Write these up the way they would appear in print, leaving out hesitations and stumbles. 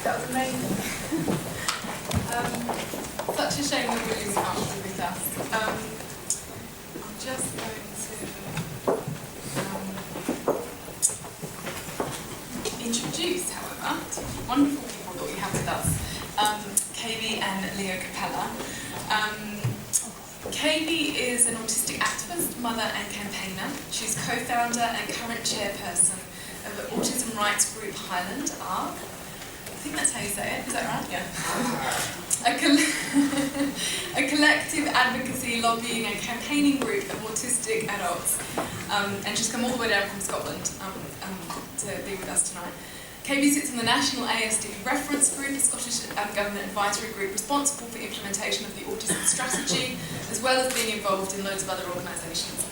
That was amazing. Such a shame that William can't be with us. I'm just going to introduce, however, to the wonderful people that we have with us, Kabie and Leo Capella. Kabie is an autistic activist, mother and campaigner. She's co-founder and current chairperson of the Autism Rights Group Highland, ARG. I think that's how you say it, is that right? Yeah. A collective advocacy, lobbying and campaigning group of autistic adults. And she's come all the way down from Scotland to be with us tonight. Kabie sits in the National ASD Reference Group, a Scottish Government advisory group responsible for implementation of the autism strategy, as well as being involved in loads of other organisations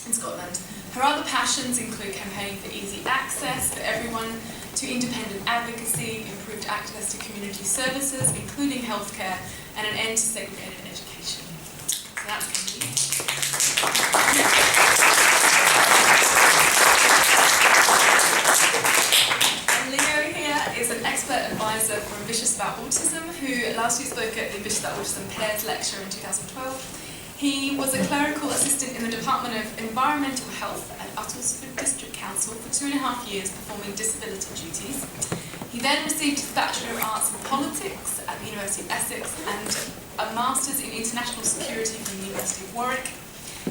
in Scotland. Her other passions include campaigning for easy access for everyone, to independent advocacy, improved access to community services, including healthcare, and an end to segregated education. So that's Kabie. And Leo here is an expert advisor for Ambitious About Autism, who last year spoke at the Ambitious About Autism Pairs lecture in 2012. He was a clerical assistant in the Department of Environmental Health at Uttlesford District Council for 2.5 years, performing disability duties. He then received his Bachelor of Arts in Politics at the University of Essex and a Master's in International Security from the University of Warwick.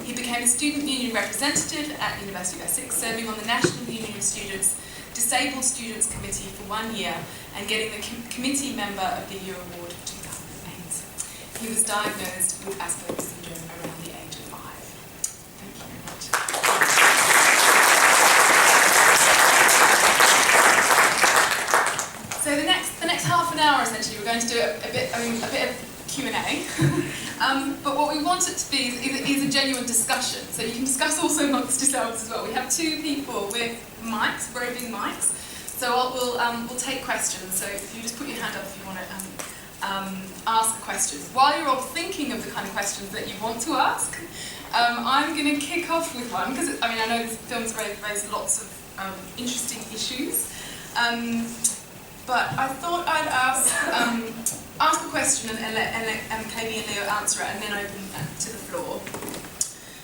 He became a student union representative at the University of Essex, serving on the National Union of Students Disabled Students Committee for 1 year and getting the Committee Member of the Year Award for 2008. He was diagnosed with Asperger's syndrome around the age of 5. Thank you very much. So the next half an hour, essentially, we're going to do a bit of Q&A. But what we want it to be is a genuine discussion. So you can discuss also amongst yourselves as well. We have 2 people with mics, roving mics. So we'll take questions. So if you just put your hand up if you want to ask questions. While you're all thinking of the kind of questions that you want to ask, I'm going to kick off with one, because I know this film's raised lots of interesting issues. But I thought I'd ask a question and let Kabie and Leo answer it, and then open to the floor.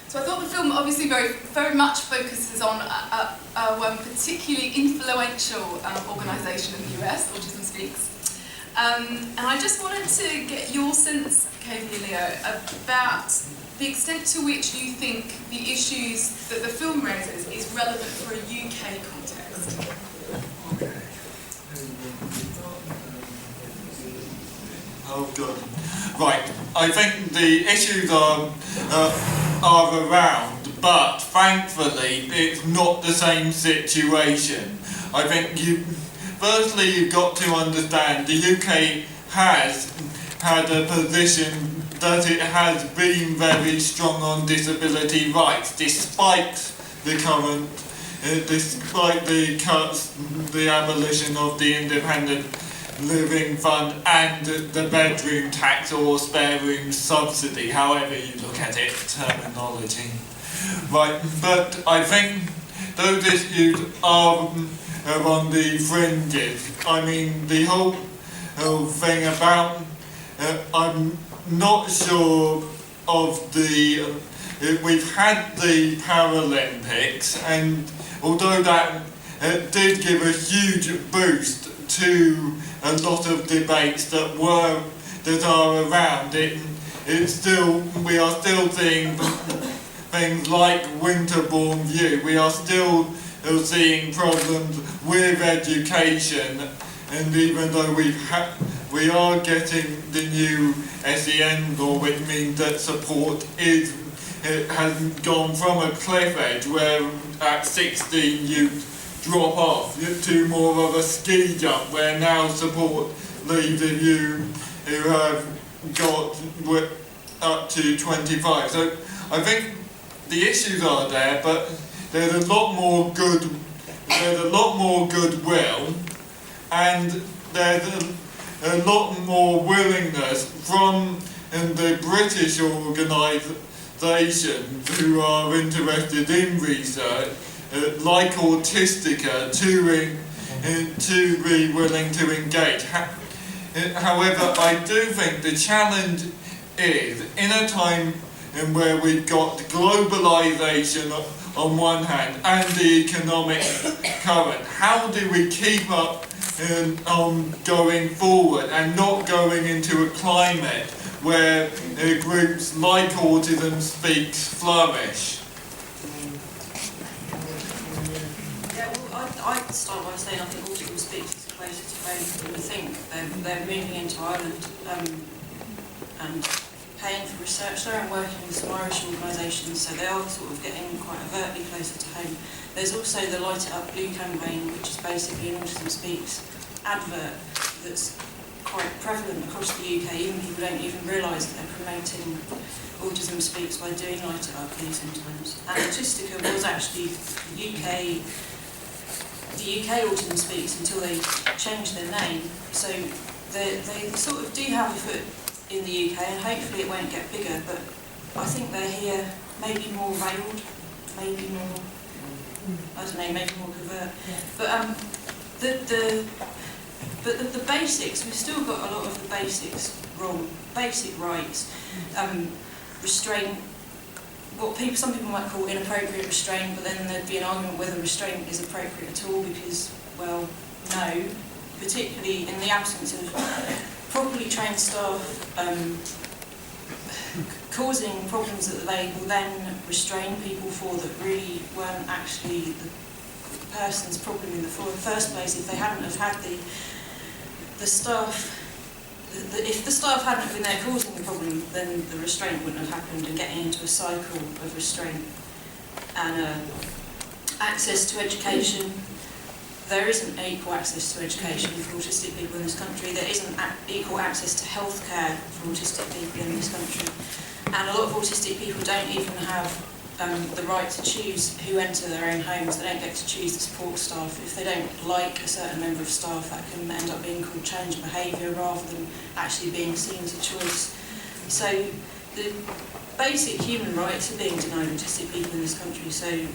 So I thought the film obviously very much focuses on one particularly influential organisation in the US, Autism Speaks. And I just wanted to get your sense, Kabie and Leo, about the extent to which you think the issues that the film raises is relevant for a UK context. Oh, good. Right. I think the issues are around, but thankfully it's not the same situation. I think firstly you've got to understand the UK has had a position that it has been very strong on disability rights, despite the current, despite the cuts, the abolition of the Independent Living Fund and the bedroom tax or spare room subsidy, however you look at it, terminology. Right, but I think those issues are on the fringes. I mean, the whole thing about, I'm not sure of the, we've had the Paralympics, and although that did give a huge boost to a lot of debates that are around it, we are still seeing things like winter-born view. We are still seeing problems with education, and even though we are getting the new SEN law, which means that support has gone from a cliff edge where at 16 you drop off to more of a ski jump, where now support leaves if you who have got up to 25. So I think the issues are there, but there's a lot more goodwill, and there's a lot more willingness from the British organisations who are interested in research, like Autistica, to to be willing to engage. However, I do think the challenge is, in a time where we've got globalisation on one hand and the economic current, how do we keep up going forward and not going into a climate where groups like Autism Speaks flourish? Yeah, well, I'd start by saying I think Autism Speaks is closer to home than we think. They're moving into Ireland and paying for research there and working with some Irish organisations, so they are sort of getting quite overtly closer to home. There's also the Light It Up Blue campaign, which is basically an Autism Speaks advert that's quite prevalent across the UK. Even people don't even realise that they're promoting Autism Speaks by doing Light It Up Blue sometimes. And Autistica was actually the UK Autism Speaks until they changed their name. So they sort of do have a foot in the UK, and hopefully it won't get bigger, but I think they're here maybe more veiled, maybe more, I don't know, maybe more covert. But the basics, we've still got a lot of the basics wrong. Basic rights, restraint, what some people might call inappropriate restraint, but then there'd be an argument whether restraint is appropriate at all because, well, no, particularly in the absence of properly trained staff causing problems that they will then restrain people for that really weren't actually the person's problem in the first place. If they hadn't have had the staff, if the staff hadn't been there causing the problem, then the restraint wouldn't have happened, and getting into a cycle of restraint. And access to education. There isn't equal access to education for autistic people in this country. There isn't equal access to healthcare for autistic people in this country. And a lot of autistic people don't even have the right to choose who enter their own homes. They don't get to choose the support staff. If they don't like a certain member of staff, that can end up being called change behaviour rather than actually being seen as a choice. So the basic human rights are being denied autistic people in this country. So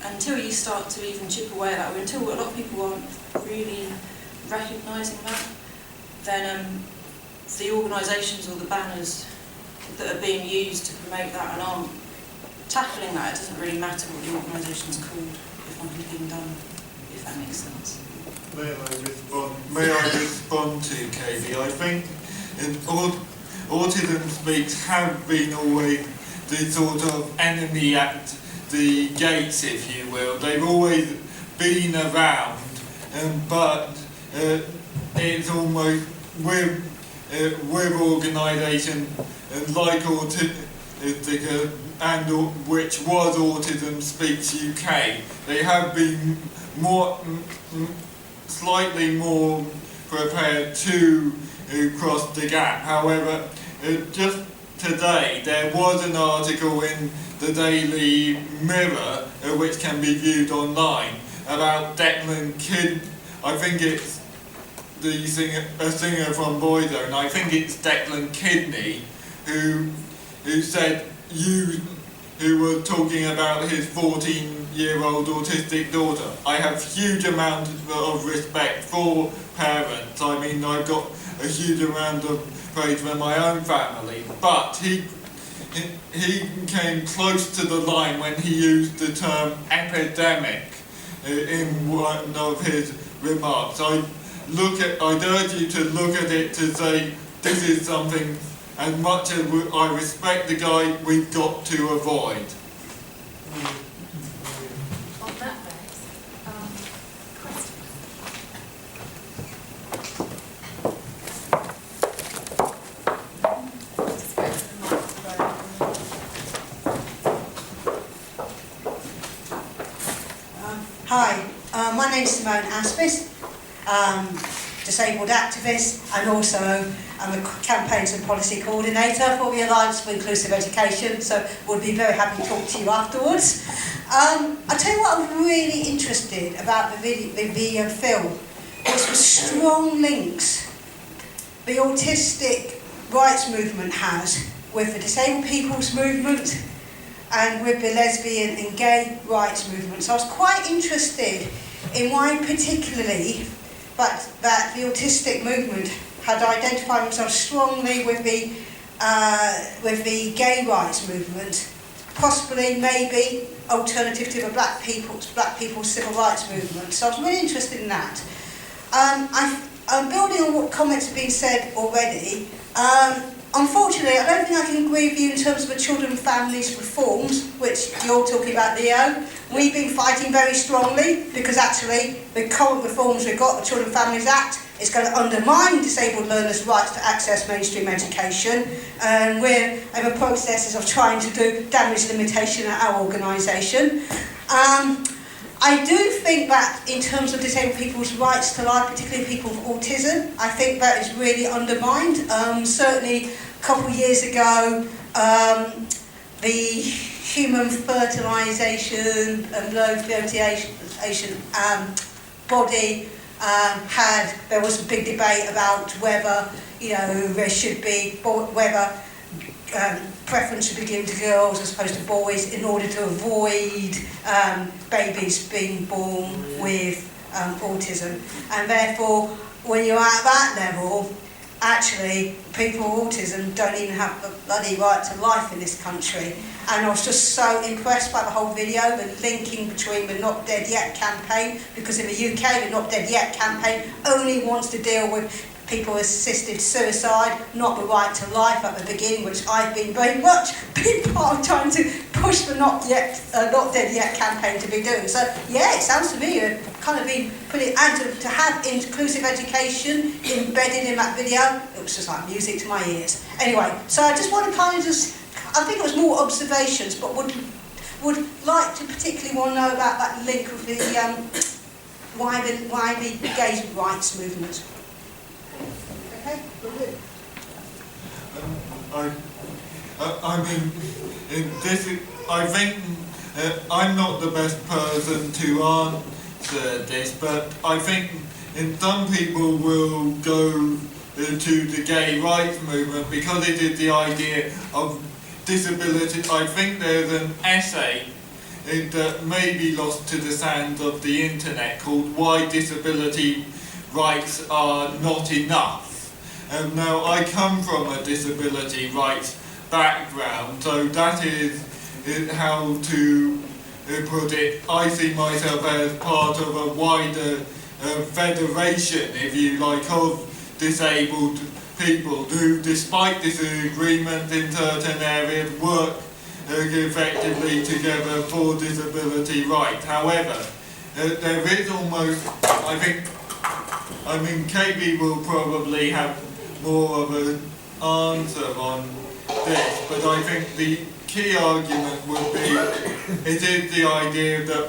until you start to even chip away at that, or until a lot of people aren't really recognising that, then the organisations or the banners that are being used to promote that and aren't tackling that, it doesn't really matter what the organisation's called if nothing's being done, if that makes sense. May I respond to Kabie? I think Autism Speaks have been always the sort of enemy at the gates, if you will. They've always been around, but it's almost with organisations like Autistic and which was Autism Speaks UK. They have been slightly more prepared to cross the gap. However, just today there was an article in the Daily Mirror, which can be viewed online, about Declan Kidd. I think it's a singer from Boydo, and I think it's Declan Kidney who said who was talking about his 14-year-old autistic daughter. I have huge amount of respect for parents. I mean, I've got a huge amount of praise for my own family, but he came close to the line when he used the term epidemic in one of his remarks. I'd urge you to look at it to say this is something, as much as I respect the guy, we've got to avoid. On that note, question. Hi, my name's Simone Aspis, disabled activist, and also I'm a campaigns and policy coordinator for the Alliance for Inclusive Education, so we'll be very happy to talk to you afterwards. I'll tell you what I'm really interested about the film, was the strong links the autistic rights movement has with the disabled people's movement and with the lesbian and gay rights movement. So I was quite interested in why particularly that the autistic movement had identified themselves strongly with the gay rights movement, possibly maybe alternative to the black people's civil rights movement. So I was really interested in that. I'm building on what comments have been said already. Unfortunately, I don't think I can agree with you in terms of the children and families reforms, which you're talking about, Leo. We've been fighting very strongly because actually the current reforms we've got, the Children and Families Act, is going to undermine disabled learners' rights to access mainstream education, and we're in the processes of trying to do damage limitation at our organisation. I do think that in terms of disabled people's rights to life, particularly people with autism, I think that is really undermined. Certainly a couple of years ago, the human fertilisation and low fertilisation body there was a big debate about whether there should be, whether preference should be given to girls as opposed to boys in order to avoid babies being born with autism. And therefore, when you're at that level, actually, people with autism don't even have the bloody right to life in this country. And I was just so impressed by the whole video, the linking between the Not Dead Yet campaign, because in the UK, the Not Dead Yet campaign only wants to deal with people with assisted suicide, not the right to life at the beginning, which I've been very much been part of trying to push the Not Dead Yet campaign to be doing. So yeah, it sounds to me you've kind of been pretty, and to have inclusive education embedded in that video, it was just like music to my ears. Anyway, so I just want to kind of I think it was more observations, but would like to particularly want to know about that link with the why the gay rights movement. Okay, we'll do. I think I'm not the best person to answer this, but I think some people will go to the gay rights movement because it is the idea of disability. I think there's an essay that may be lost to the sands of the internet called "Why Disability Rights Are Not Enough." Now, I come from a disability rights background, so that is how to put it. I see myself as part of a wider federation, if you like, of disabled people who, despite disagreement in certain areas, work effectively together for disability rights. However, there is almost, I mean, Kabie will probably have more of an answer on this, but I think the key argument would be, it is the idea that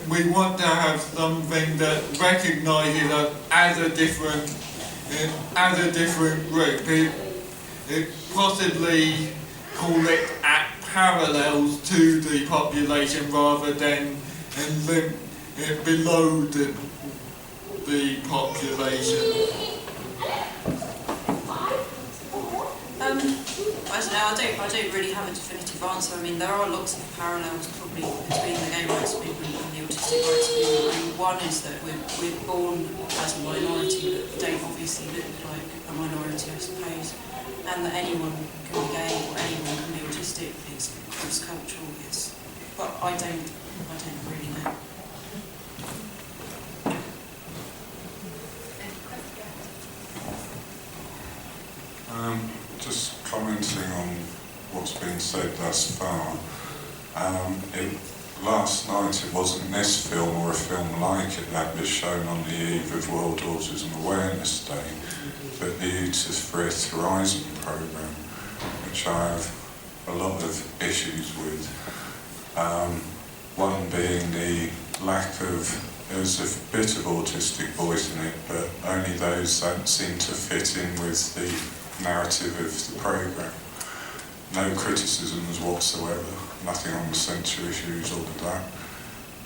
we want to have something that recognises us as a different group. It possibly call it at parallels to the population rather than below the population. I don't really have a definitive answer. I mean, there are lots of parallels probably between the gay rights movement and the autistic rights movement. I mean, one is that we're born as a minority, but don't obviously look like a minority, I suppose, and that anyone can be gay or anyone can be autistic. It's cross-cultural. But I don't really know. Just commenting on what's been said thus far. Last night it wasn't this film or a film like it that was shown on the eve of World Autism Awareness Day, but the Youth for Earth Horizon programme, which I have a lot of issues with. One being the lack of, there's a bit of autistic voice in it, but only those that seem to fit in with the narrative of the programme. No criticisms whatsoever, nothing on the censor issues, all of that.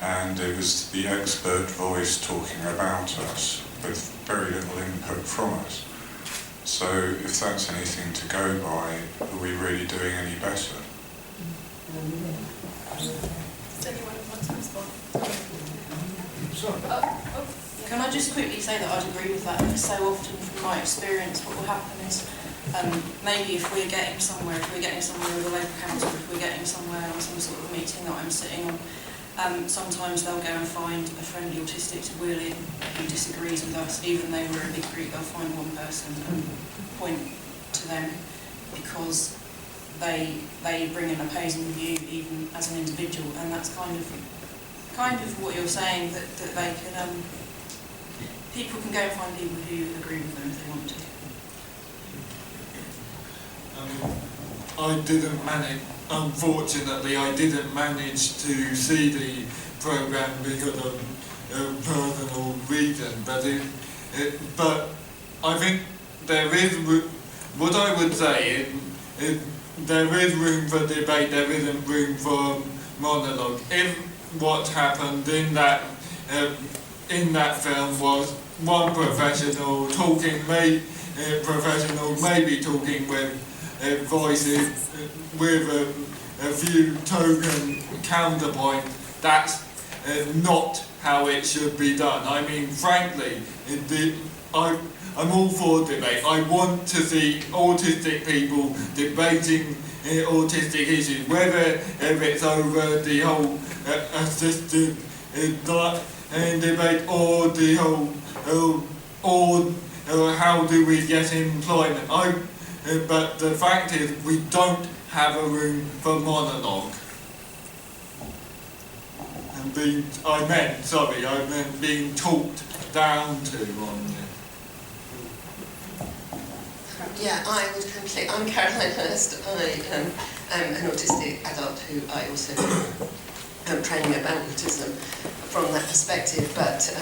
And it was the expert voice talking about us with very little input from us. So if that's anything to go by, are we really doing any better? Does anyone want to respond? Can I just quickly say that I'd agree with that, because so often from my experience what will happen is maybe if we're getting somewhere with a local council, if we're getting somewhere on some sort of meeting that I'm sitting on, sometimes they'll go and find a friendly autistic to wheel in who disagrees with us. Even though we're a big group, they'll find one person and point to them because they bring an opposing view even as an individual, and that's kind of what you're saying, that they can people can go and find people who agree with them if they want to. Unfortunately, I didn't manage to see the programme because of personal reason, but I think there is, what I would say is there is room for debate, there isn't room for monologue. If what happened in that film was one professional talking, maybe talking with voices with a few token counterpoint, that's not how it should be done. I mean, frankly, I'm all for debate. I want to see autistic people debating autistic issues, whether if it's over the whole assisted debate or the whole or how do we get employment. But the fact is, we don't have a room for monologue. And I meant being talked down to on this. Yeah, I would completely. I'm Caroline Hurst. I am an autistic adult who I also do training about autism from that perspective, but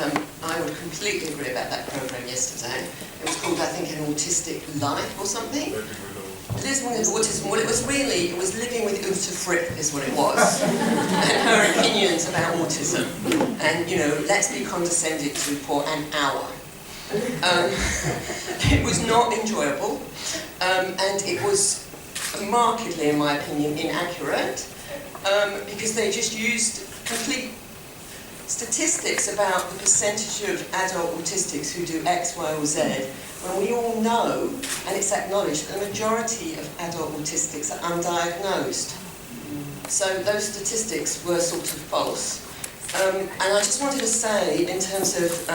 I would completely agree about that programme yesterday. It was called, I think, An Autistic Life or something. Living with autism, well, it was living with Uta Fripp is what it was, and her opinions about autism. And, you know, let's be condescending to for an hour. It was not enjoyable, and it was markedly, in my opinion, inaccurate, because they just used complete statistics about the percentage of adult autistics who do X, Y, or Z, when we all know, and it's acknowledged, that the majority of adult autistics are undiagnosed. So those statistics were sort of false. And I just wanted to say, in terms of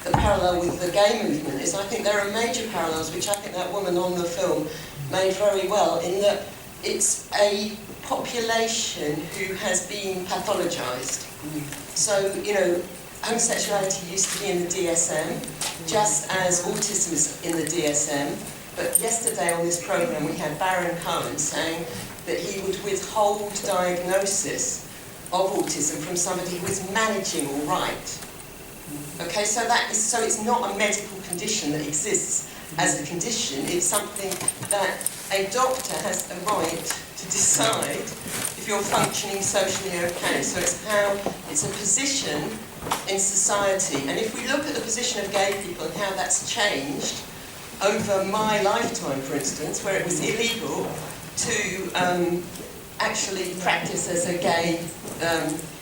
the parallel with the gay movement, is I think there are major parallels, which I think that woman on the film made very well, in that it's a population who has been pathologised. So, you know, homosexuality used to be in the DSM, just as autism is in the DSM. But yesterday on this programme we had Baron Cohen saying that he would withhold diagnosis of autism from somebody who is managing all right. Okay, so it's not a medical condition that exists as a condition, it's something that a doctor has the right to decide if you're functioning socially okay. So it's a position in society. And if we look at the position of gay people and how that's changed over my lifetime, for instance, where it was illegal to actually practice as a gay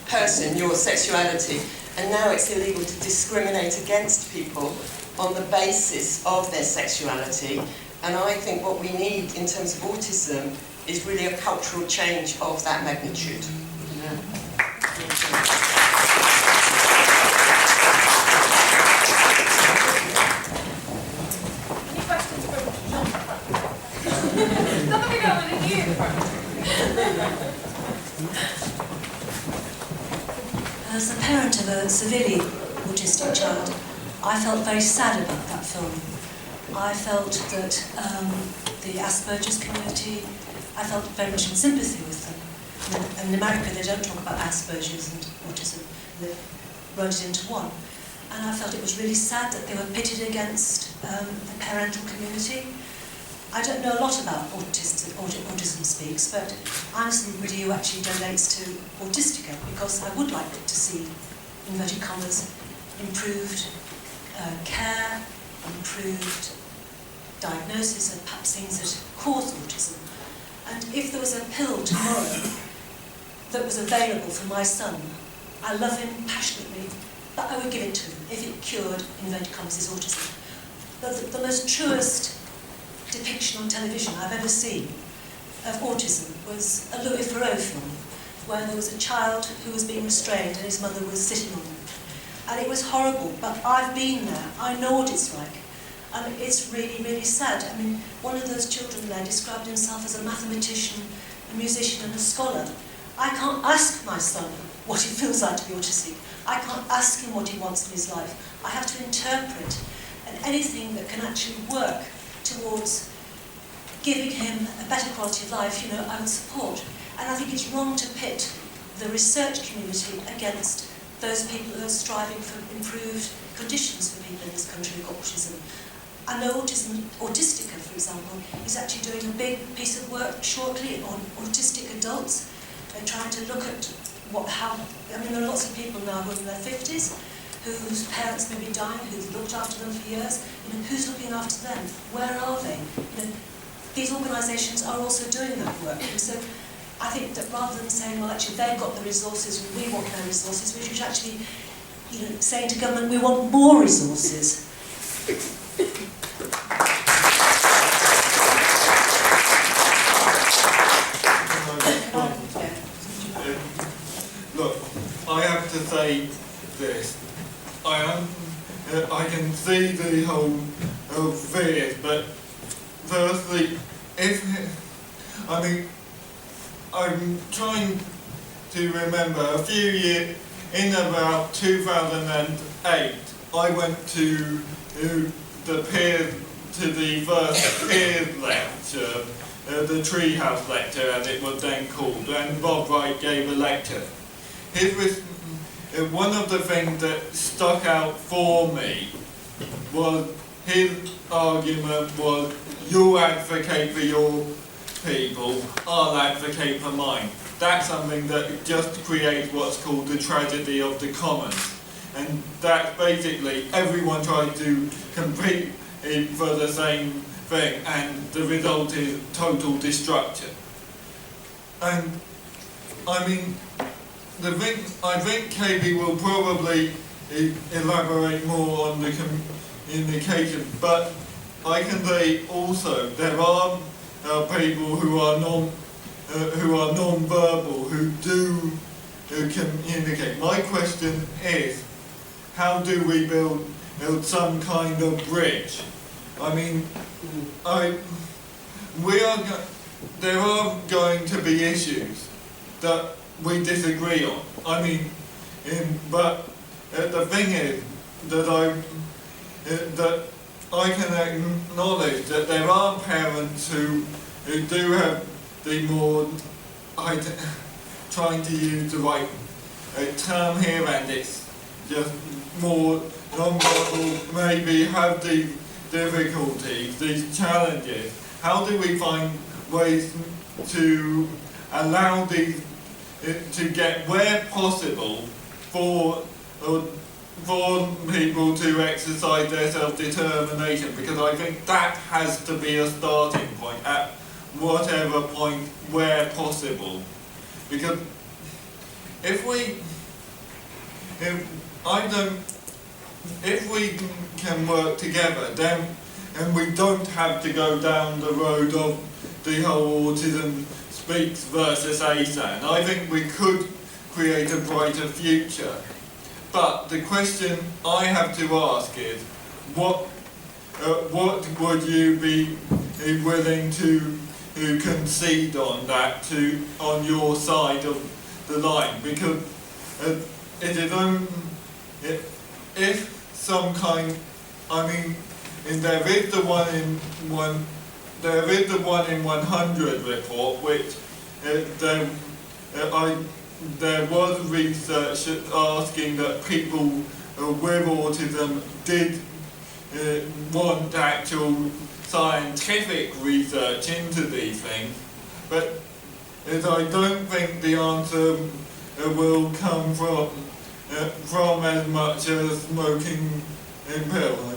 person your sexuality, and now it's illegal to discriminate against people on the basis of their sexuality. And I think what we need in terms of autism is really a cultural change of that magnitude. Any questions from Jean? Not that we don't want to hear the front. As the parent of a severely autistic child, I felt very sad about that film. I felt that the Asperger's community, I felt very much in sympathy with them. And in America they don't talk about Asperger's and autism, they wrote it into one. And I felt it was really sad that they were pitted against the parental community. I don't know a lot about Autism Speaks, but I'm somebody who actually donates to Autistica because I would like to see, inverted commas, improved care, improved diagnosis of perhaps things that cause autism. And if there was a pill tomorrow that was available for my son, I love him passionately, but I would give it to them if it cured, inverted commas, his autism. The most truest depiction on television I've ever seen of autism was a Louis Theroux film, where there was a child who was being restrained and his mother was sitting on him. And it was horrible, but I've been there. I know what it's like. And it's really, really sad. I mean, one of those children there described himself as a mathematician, a musician and a scholar. I can't ask my son what it feels like to be autistic. I can't ask him what he wants in his life. I have to interpret. And anything that can actually work towards giving him a better quality of life, you know, I would support. And I think it's wrong to pit the research community against those people who are striving for improved conditions for people in this country who've got autism. I know Autistica, for example, is actually doing a big piece of work shortly on autistic adults. They're trying to look at there are lots of people now who are in their 50s, whose parents may be dying, who've looked after them for years. You know, who's looking after them? Where are they? You know, these organisations are also doing that work. And so I think that rather than saying, well, actually, they've got the resources and we want their resources, we should actually, you know, say to government, we want more resources. Look, I have to say this. I can see the whole fear, but firstly, I'm trying to remember a few years, in about 2008, I went to the first peers lecture, the Treehouse lecture as it was then called, and Bob Wright gave a lecture. One of the things that stuck out for me was his argument was, you advocate for your people, I'll advocate for mine. That's something that just creates what's called the tragedy of the commons. And that's basically everyone tries to compete for the same thing, and the result is total destruction. And I mean, I think Kabie will probably elaborate more on the communication, but I can say also there are people who are non-verbal, who do communicate. My question is, how do we build some kind of bridge? I mean, there are going to be issues that we disagree on. I mean, but the thing is that I can acknowledge that there are parents who do have the more, trying to use the right term here, and it's just more non-verbal, maybe have these difficulties, these challenges. How do we find ways to allow these to get, where possible, for people to exercise their self-determination? Because I think that has to be a starting point at whatever point, where possible. Because if we can work together, then, and we don't have to go down the road of the whole autism speaks versus ASAN, I think we could create a brighter future. But the question I have to ask is, what would you be willing to concede on that, on your side of the line? Because it is if some kind, I mean, and there is the one in 100 report, which there was research asking that people with autism did want actual scientific research into these things, but I don't think the answer will come from as much as smoking in pills.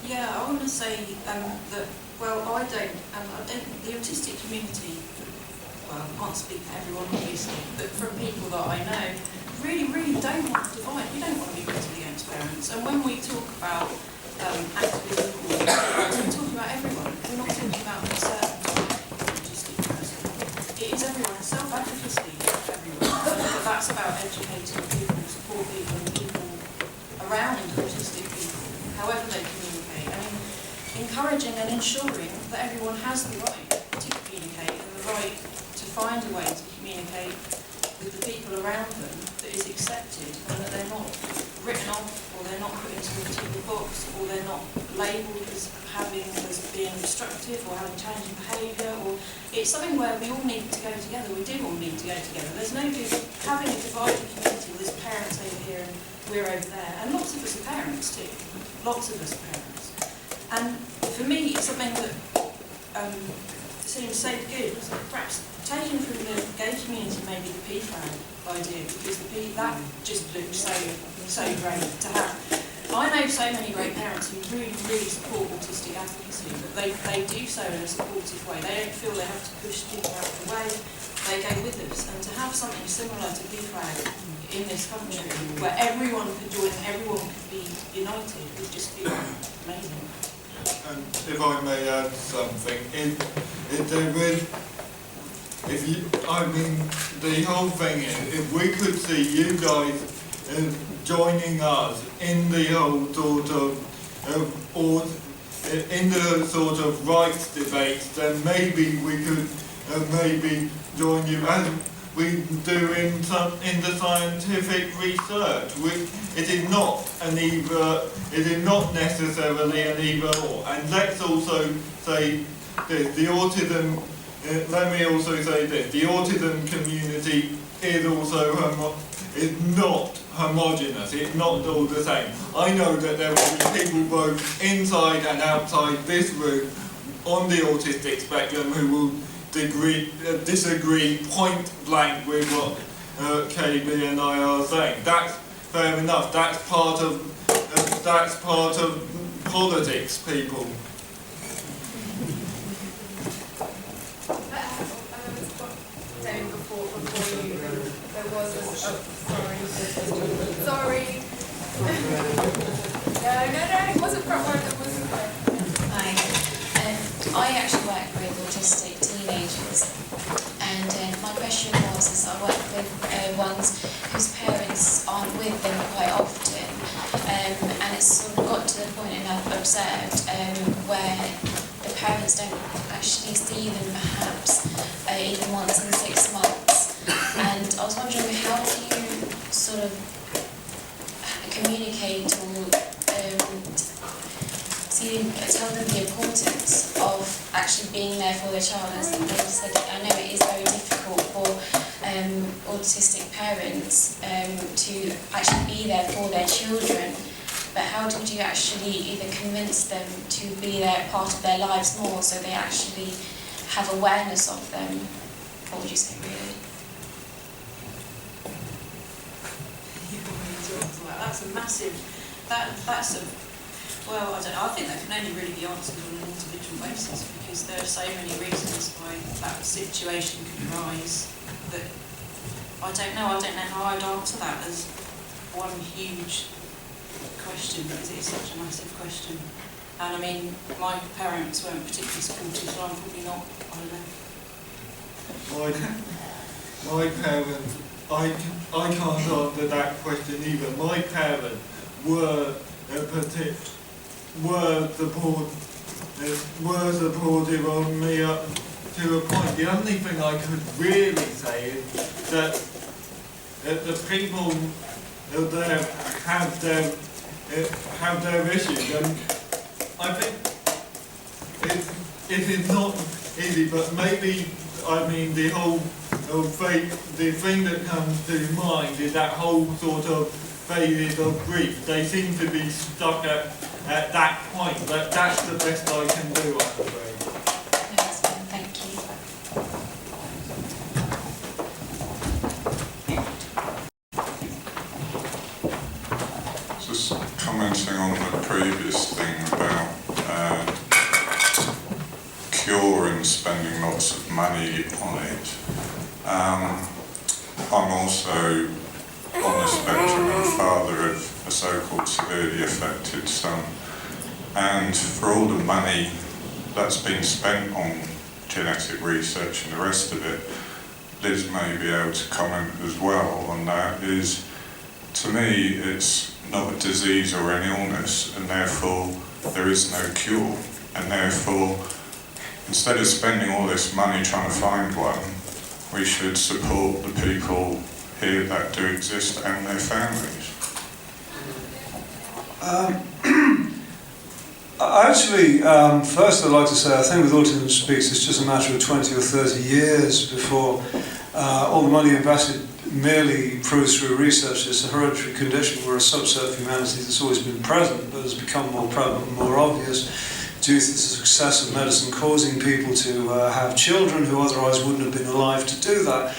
Yeah, I want to say that, well, I don't, the autistic community well, I can't speak for everyone obviously, but from people that I know, really don't want to divide. We don't want to be pitted against parents. And when we talk about activism, we're talking about everyone. We're not talking about a certain autistic person. It is everyone. It's self-advocacy for everyone. And that's about educating people, support people, and people around autistic people, however they communicate. I mean, encouraging and ensuring that everyone has the right to communicate and the right to find a way to communicate with the people around them that is accepted, and that they're not written off, or they're not put into a particular box, or they're not labelled as being obstructive or having challenging behaviour. Or it's something where we all need to go together. We do all need to go together. There's no good having a divided community. There's parents over here and we're over there, and lots of us are parents too. Lots of us are parents. And for me, it's something that seems so good. Perhaps taken from the gay community, maybe the PFAG idea, because that just looked so great to have. I know so many great parents who really support autistic advocacy, but they do so in a supportive way. They don't feel they have to push people out of the way. They go with us. And to have something similar to PFAG in this country, where everyone could join, everyone could be united, would just be amazing. And if I may add something, the whole thing is, if we could see you guys joining us in the whole sort of rights debates, then maybe we could maybe join you as we do in the scientific research. It is not necessarily an either or. And let's also say this: let me also say this: the autism community is also is not homogeneous. It's not all the same. I know that there will be people both inside and outside this room on the autistic spectrum who will disagree point blank with what Kabie and I are saying. That's fair enough. That's part of politics, people. Sorry. No, it wasn't front row, it wasn't there. Hi. I actually work with autistic teenagers, and my question is I work with ones whose parents aren't with them quite often, and it's sort of got to the point, and I've observed, where the parents don't actually see them perhaps even once in 6 months. And I was wondering, how do you sort of communicate or tell them the importance of actually being there for their child? As they said, I know it is very difficult for autistic parents to actually be there for their children, but how did you actually either convince them to be there, part of their lives more, so they actually have awareness of them? What would you say, really? That's a massive, well, I don't know, I think that can only really be answered on an individual basis, because there are so many reasons why that situation can arise that I don't know how I'd answer that as one huge question, because it is such a massive question. And I mean, my parents weren't particularly supportive, so I'm probably not, I don't know. My parents, I can't answer that question either. My parents were supportive of me up to a point. The only thing I could really say is that the people there have their issues, and I think it is not easy, but maybe, I mean, the whole the thing that comes to mind is that whole sort of phases of grief. They seem to be stuck at that point, but that's the best I can do, I'm afraid. That's fine, thank you. Just commenting on the previous thing about cure and spending lots of money on it. I'm also on the spectrum and father of a so-called severely affected son. And for all the money that's been spent on genetic research and the rest of it, Liz may be able to comment as well on that, is, to me, it's not a disease or an illness, and therefore there is no cure. And therefore, instead of spending all this money trying to find one, we should support the people here that do exist and their families. Actually, first I'd like to say I think with Autism Speaks it's just a matter of 20 or 30 years before all the money invested merely proves through research it's a hereditary condition where a subset of humanity that's always been present but has become more prevalent and more obvious due to the success of medicine causing people to have children who otherwise wouldn't have been alive to do that.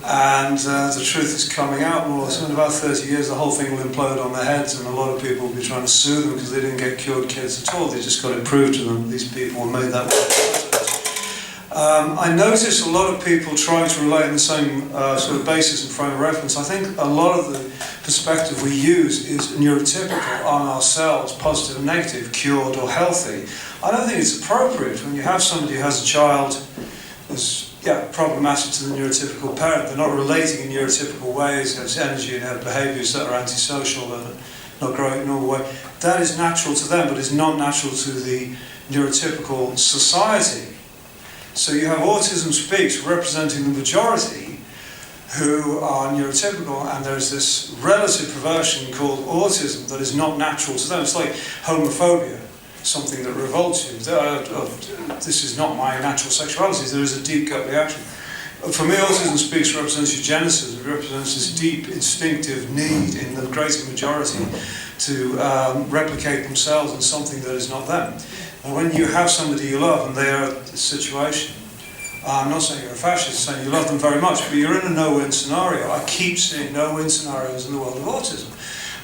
And the truth is coming out more. So in about 30 years the whole thing will implode on their heads and a lot of people will be trying to sue them because they didn't get cured kids at all. They just got it proved to them these people were made that way. I notice a lot of people trying to relate on the same sort of basis and frame of reference. I think a lot of the perspective we use is neurotypical on ourselves, positive and negative, cured or healthy. I don't think it's appropriate when you have somebody who has a child who's problematic to the neurotypical parent. They're not relating in neurotypical ways, has energy and have behaviours that are antisocial and not growing in a normal way. That is natural to them, but is not natural to the neurotypical society. So you have Autism Speaks representing the majority who are neurotypical, and there's this relative perversion called autism that is not natural to them. It's like homophobia, something that revolts you. This is not my natural sexuality. There is a deep gut reaction. For me, Autism Speaks represents eugenesis. It represents this deep instinctive need in the greater majority to replicate themselves in something that is not them. And when you have somebody you love and they are in this situation, I'm not saying you're a fascist, I'm saying you love them very much, but you're in a no-win scenario. I keep seeing no-win scenarios in the world of autism.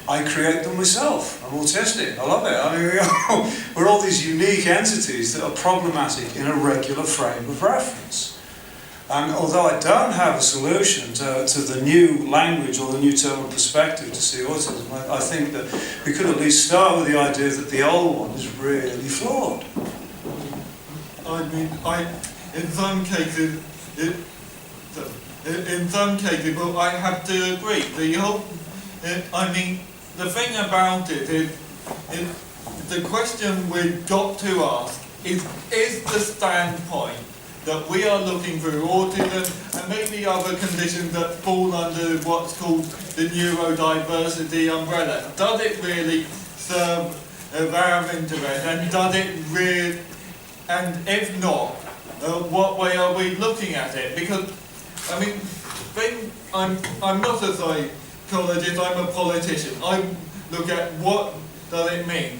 I create them myself. I'm autistic. I love it. I mean, we're all these unique entities that are problematic in a regular frame of reference. And although I don't have a solution to the new language or the new term of perspective to see autism, I think that we could at least start with the idea that the old one is really flawed. I mean, in some cases, well, I have to agree. I mean, the thing about it is the question we've got to ask is the standpoint that we are looking through autism and maybe other conditions that fall under what's called the neurodiversity umbrella. Does it really serve our interest, and does it really, and if not, what way are we looking at it? Because, I mean, I'm not a psychologist, I'm a politician. I look at what does it mean.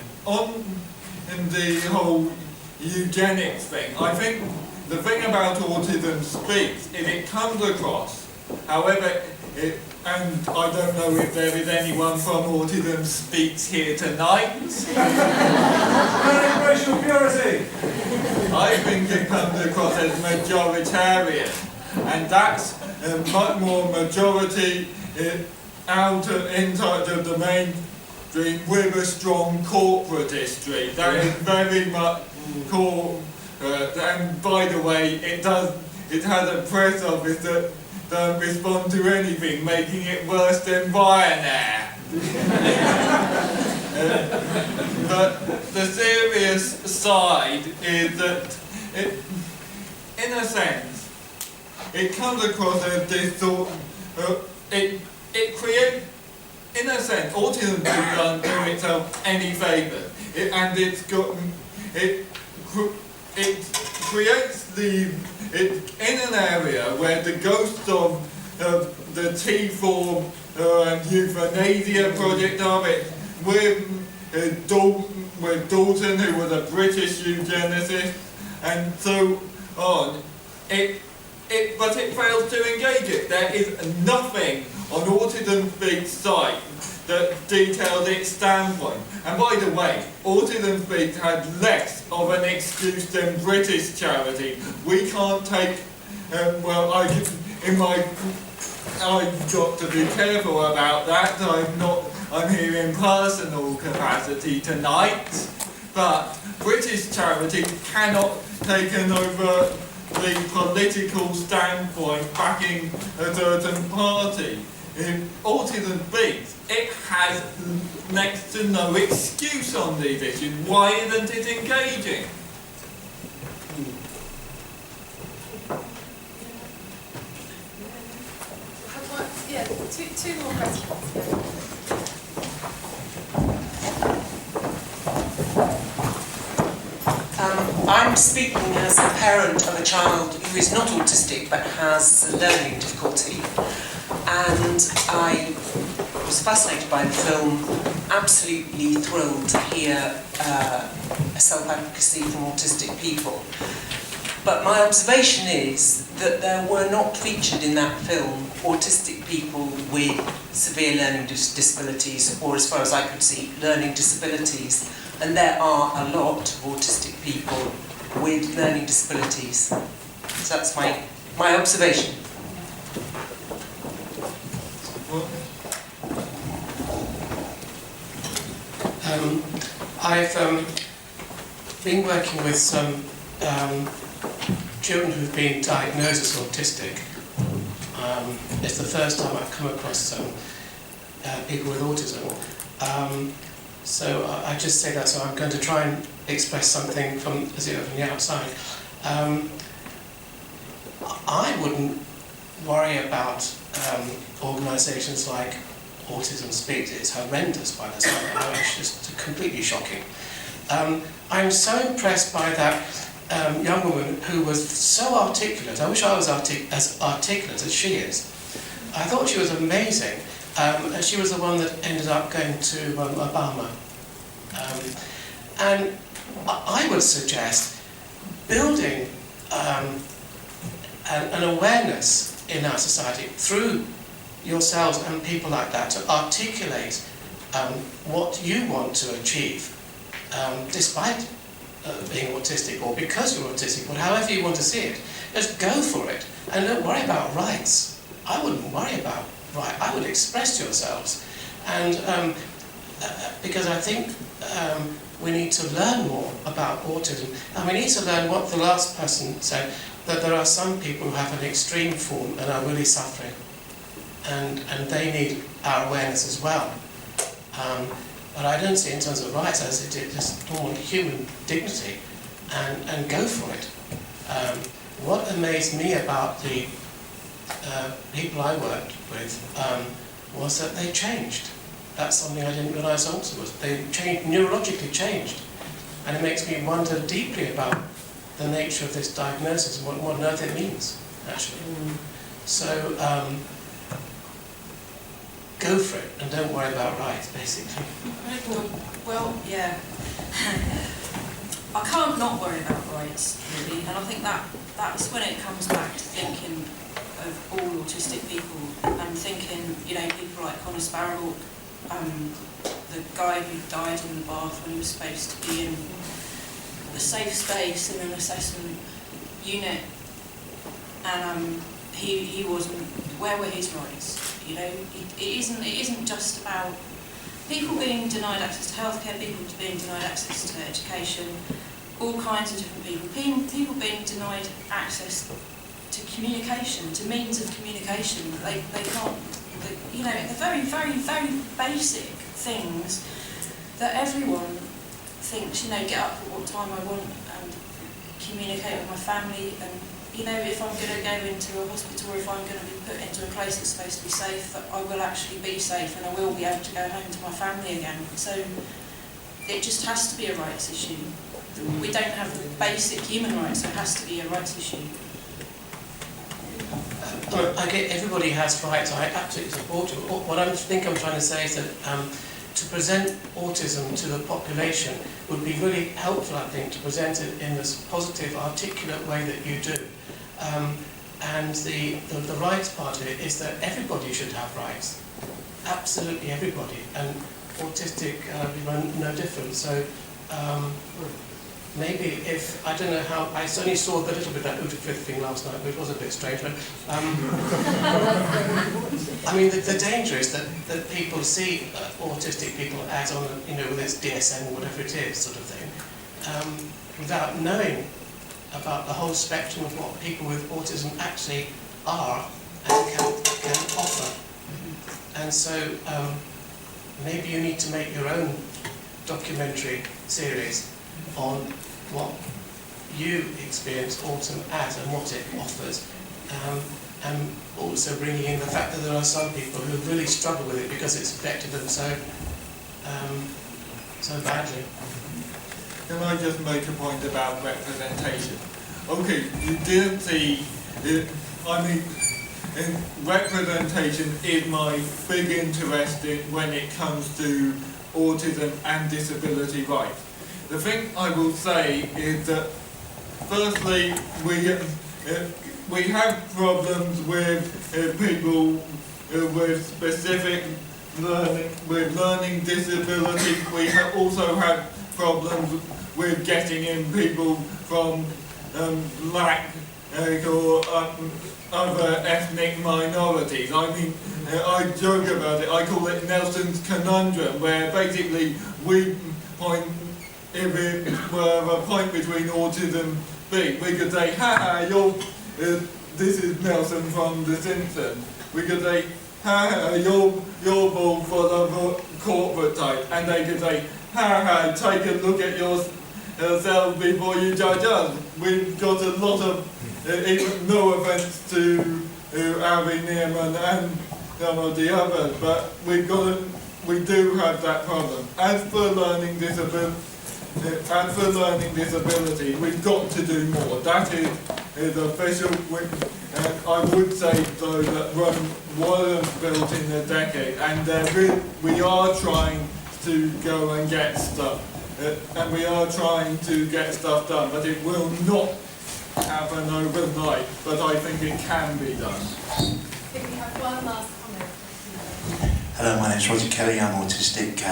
In the whole eugenics thing, I think the thing about Autism Speaks is it comes across, however, and I don't know if there is anyone from Autism Speaks here tonight. Racial purity! I think it comes across as majoritarian, and that's much more majority inside of the mainstream with a strong corporate history. That is very much core. And by the way, it has a press office that don't respond to anything, making it worse than Ryanair. But the serious side is that, in a sense, it comes across as this sort it creates, in a sense, autism doesn't do itself any favours, and it creates in an area where the ghosts of the T4 and euthanasia project of it, with Dalton, who was a British eugenicist, and so on, but it fails to engage it. There is nothing on Autism Speaks' site that details its standpoint. And by the way, Autism Speaks had less of an excuse than British charity. We can't take, I've got to be careful about that. I'm here in personal capacity tonight, but British charity cannot take an over the political standpoint backing a certain party. In Autism Speaks, it has next to no excuse on these issues. Why isn't it engaging? Yeah, two more questions. I'm speaking as a parent of a child who is not autistic but has a learning difficulty, and I was fascinated by the film, absolutely thrilled to hear a self-advocacy from autistic people. But my observation is that there were not featured in that film autistic people with severe learning disabilities, or as far as I could see, learning disabilities. And there are a lot of autistic people with learning disabilities. So that's my observation. I've been working with some children who've been diagnosed as autistic. It's the first time I've come across some people with autism. So I just say that, so I'm going to try and express something from the outside. I wouldn't worry about organisations like Autism Speaks. It's horrendous by the sound of it. It's just completely shocking. I'm so impressed by that young woman who was so articulate. I wish I was as articulate as she is. I thought she was amazing. And she was the one that ended up going to Obama. And I would suggest building an awareness in our society through yourselves and people like that to articulate what you want to achieve, despite being autistic or because you're autistic, or however you want to see it. Just go for it and don't worry about rights. I wouldn't worry about right. I would express yourselves, and because I think we need to learn more about autism, and we need to learn what the last person said, that there are some people who have an extreme form and are really suffering, and they need our awareness as well. But I don't see it in terms of rights as it is just normal human dignity, and go for it. What amazed me about the people I worked with was that they changed. That's something I didn't realise also was they changed, neurologically changed, and it makes me wonder deeply about the nature of this diagnosis and what on earth it means, actually. So go for it and don't worry about rights, basically. Well, yeah. I can't not worry about rights, really, and I think that's when it comes back to thinking of all autistic people and thinking, people like Connor Sparrow, the guy who died in the bath when he was supposed to be in a safe space in an assessment unit, and he wasn't. Where were his rights? It isn't just about people being denied access to healthcare, people being denied access to education, all kinds of different people being denied access to communication, to means of communication. They can't, the very, very, very basic things that everyone thinks, get up at what time I want and communicate with my family, and if I'm going to go into a hospital or if I'm going to be put into a place that's supposed to be safe, that I will actually be safe and I will be able to go home to my family again. So it just has to be a rights issue. We don't have the basic human rights, so it has to be a rights issue. I get everybody has rights. I absolutely support you. What I think I'm trying to say is that to present autism to the population would be really helpful, I think, to present it in this positive, articulate way that you do. And the rights part of it is that everybody should have rights. Absolutely everybody. And autistic people are no different. So maybe if, I don't know how, I only saw the little bit of that Utrecht thing last night, but it was a bit strange. But, I mean, the danger is that people see autistic people as on, with its DSM or whatever it is, sort of thing, without knowing about the whole spectrum of what people with autism actually are and can offer. And so maybe you need to make your own documentary series on what you experience autism as and what it offers, and also bringing in the fact that there are some people who really struggle with it because it's affected them so badly. Can I just make a point about representation? Okay, you didn't see, representation is my big interest when it comes to autism and disability rights. The thing I will say is that, firstly, we have problems with people with specific learning disabilities. We also have problems with getting in people from black or other ethnic minorities. I mean, I joke about it. I call it Nelson's conundrum, where basically if it were a point between autism B, we could say, this is Nelson from The Simpsons. We could say, you're all for the corporate type. And they could say, take a look at yourself before you judge us. We've got a lot of, even no offence to Avi Neiman and some of the others, but we do have that problem. As for learning disability, we've got to do more. That is official. And I would say, though, that Rome wasn't built in a decade, and we are trying to go and get stuff, and we are trying to get stuff done, but it will not happen overnight, but I think it can be done. I think we have one last comment. Hello, my name is Roger Kelly. I'm autistic.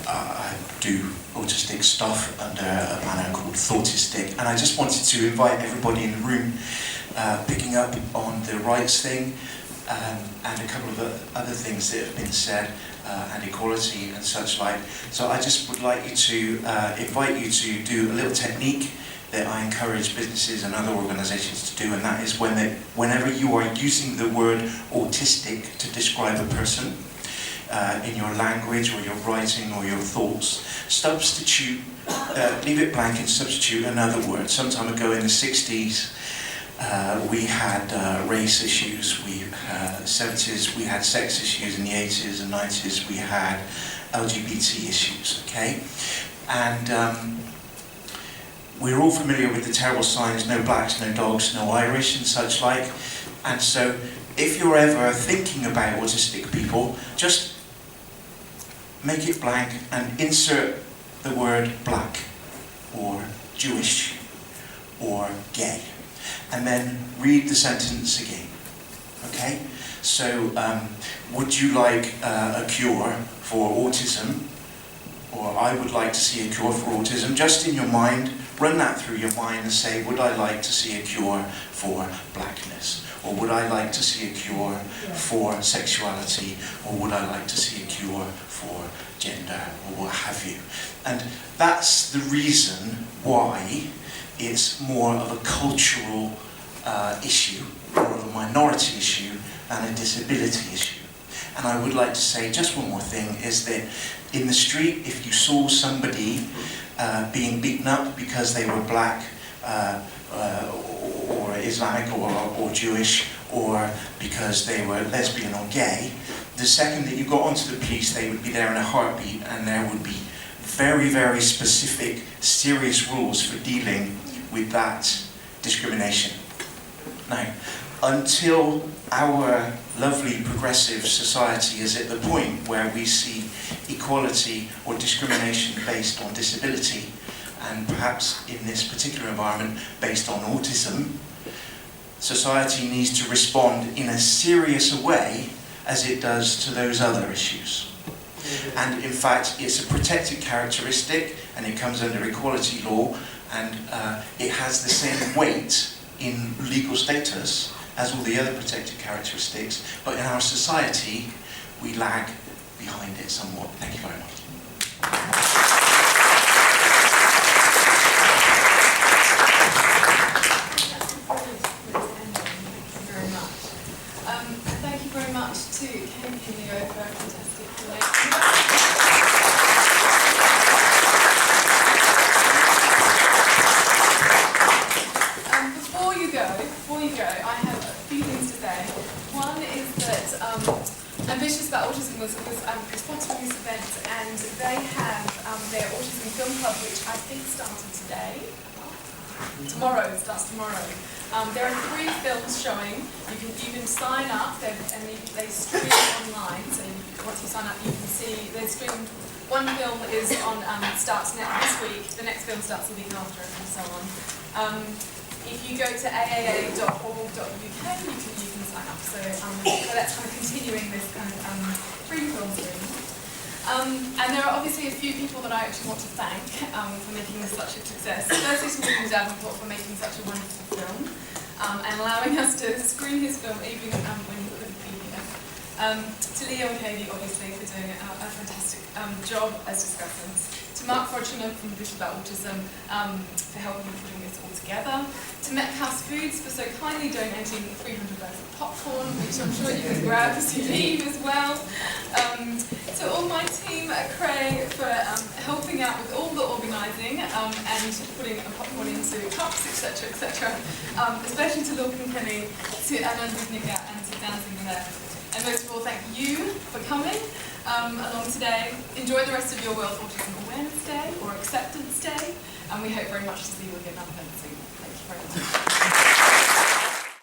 I do autistic stuff under a manner called Thoughtistic, and I just wanted to invite everybody in the room, picking up on the rights thing and a couple of other things that have been said, and equality and such like. So I just would like you to invite you to do a little technique that I encourage businesses and other organisations to do, and that is whenever you are using the word autistic to describe a person, in your language or your writing or your thoughts, substitute, leave it blank and substitute another word. Some time ago in the 60s, we had race issues, 70s we had sex issues, in the 80s and 90s we had LGBT issues, okay? And we're all familiar with the terrible signs, no blacks, no dogs, no Irish and such like. And so if you're ever thinking about autistic people, just make it blank and insert the word black or Jewish or gay, and then read the sentence again. Okay? So, would you like a cure for autism? Or I would like to see a cure for autism. Just in your mind, run that through your mind and say, would I like to see a cure for blackness? Or would I like to see a cure for sexuality? Or would I like to see a cure for gender? Or what have you? And that's the reason why it's more of a cultural issue, more of a minority issue than a disability issue. And I would like to say just one more thing, is that in the street, if you saw somebody being beaten up because they were black, or Islamic or Jewish, or because they were lesbian or gay, the second that you got onto the police, they would be there in a heartbeat, and there would be very, very specific, serious rules for dealing with that discrimination. Now, until our lovely progressive society is at the point where we see equality or discrimination based on disability, and perhaps in this particular environment based on autism, society needs to respond in as serious a way as it does to those other issues. And in fact, it's a protected characteristic, and it comes under equality law, and it has the same weight in legal status as all the other protected characteristics, but in our society, we lag behind it somewhat. Thank you very much. Thank you very much to Kabie and Leo for a fantastic Before you go, I have a few things to say. One is that Ambitious About Autism was sponsoring this event, and they have their Autism Film Club, which I think started today. It starts tomorrow. There are 3 films showing. You can sign up, and they stream online. So once you sign up, you can see they stream. One film is starts this week. The next film starts the week after, and so on. If you go to aaa.org.uk, you can sign up. So that's kind of continuing this kind of free film stream. And there are obviously a few people that I actually want to thank for making this such a success. Firstly, to William Davenport for making such a wonderful film and allowing us to screen his film even when he couldn't be here. To Leo and Kabie, obviously, for doing a fantastic job as disscussants. To Mark Frodsham from Ambitious About Autism for helping me putting this all together. To Metcalfe's Foods for so kindly donating 300 bags of popcorn, which I'm sure you can grab as you leave as well. To all my team at CRAE for helping out with all the organising and putting popcorn into cups, etc., etc. Especially to Lorcan Kenny, to Anna Rudnicka, and to Dancing there. And most of all, thank you for coming along today. Enjoy the rest of your World Autism Awareness Day or Acceptance Day, and we hope very much to see you again soon. Thank you very much.